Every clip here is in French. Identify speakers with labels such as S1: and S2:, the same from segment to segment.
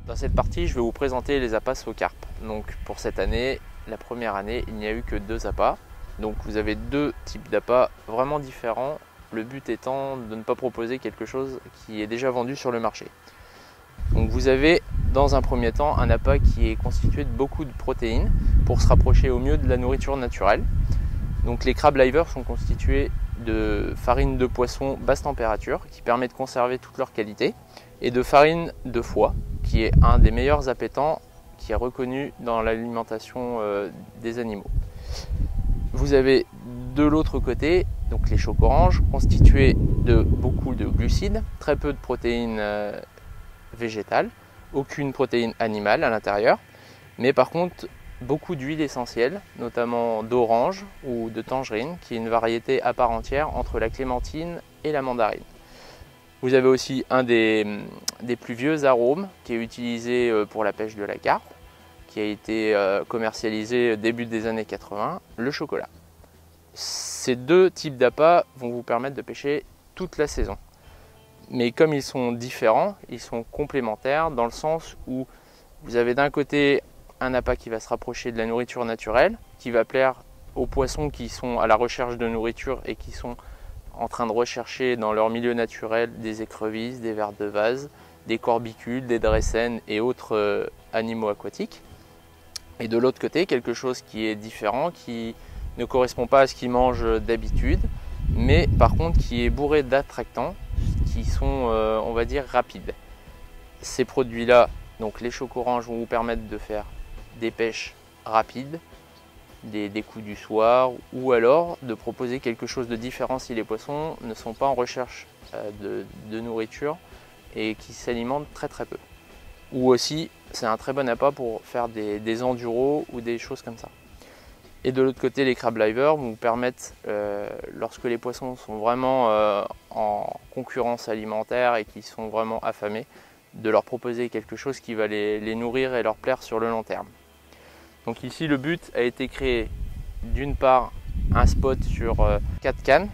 S1: Dans cette partie, je vais vous présenter les appâts saucarpe. Donc pour cette année, la première année, il n'y a eu que 2 appâts. Donc vous avez 2 types d'appâts vraiment différents. Le but étant de ne pas proposer quelque chose qui est déjà vendu sur le marché. Donc vous avez dans un premier temps un appât qui est constitué de beaucoup de protéines pour se rapprocher au mieux de la nourriture naturelle. Donc les crab livers sont constitués de farine de poisson basse température qui permet de conserver toute leur qualité et de farine de foie qui est un des meilleurs appétants qui est reconnu dans l'alimentation des animaux. Vous avez de l'autre côté donc les chocoranges constitués de beaucoup de glucides, très peu de protéines végétales, aucune protéine animale à l'intérieur, mais par contre beaucoup d'huile essentielle, notamment d'orange ou de tangerine, qui est une variété à part entière entre la clémentine et la mandarine. Vous avez aussi un des plus vieux arômes qui est utilisé pour la pêche de la carpe, qui a été commercialisé début des années 80, le chocolat. Ces 2 types d'appâts vont vous permettre de pêcher toute la saison. Mais comme ils sont différents, ils sont complémentaires dans le sens où vous avez d'un côté un appât qui va se rapprocher de la nourriture naturelle, qui va plaire aux poissons qui sont à la recherche de nourriture et qui sont en train de rechercher dans leur milieu naturel des écrevisses, des vers de vase, des corbicules, des dressènes et autres animaux aquatiques. Et de l'autre côté, quelque chose qui est différent, qui ne correspond pas à ce qu'ils mangent d'habitude, mais par contre qui est bourré d'attractants qui sont, on va dire, rapides. Ces produits-là, donc les chocoranges, vont vous permettre de faire des pêches rapides, des coups du soir, ou alors de proposer quelque chose de différent si les poissons ne sont pas en recherche de nourriture et qui s'alimentent très peu. Ou aussi, c'est un très bon appât pour faire des enduros ou des choses comme ça. Et de l'autre côté, les crab livers vont vous permettre, lorsque les poissons sont vraiment en concurrence alimentaire et qui sont vraiment affamés, de leur proposer quelque chose qui va les nourrir et leur plaire sur le long terme. Donc ici, le but a été créé d'une part un spot sur 4 cannes,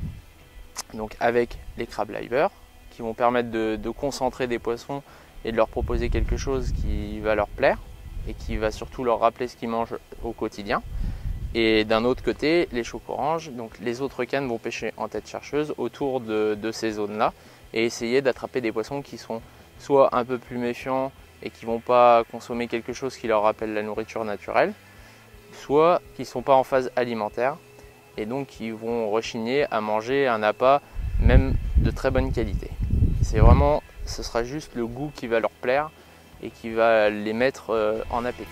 S1: donc avec les crab livers, qui vont permettre de concentrer des poissons et de leur proposer quelque chose qui va leur plaire et qui va surtout leur rappeler ce qu'ils mangent au quotidien. Et d'un autre côté, les chocoranges, donc les autres cannes vont pêcher en tête chercheuse autour de ces zones-là et essayer d'attraper des poissons qui sont soit un peu plus méfiants et qui ne vont pas consommer quelque chose qui leur rappelle la nourriture naturelle, soit qui ne sont pas en phase alimentaire et donc qui vont rechigner à manger un appât même de très bonne qualité. Ce sera juste le goût qui va leur plaire et qui va les mettre en appétit.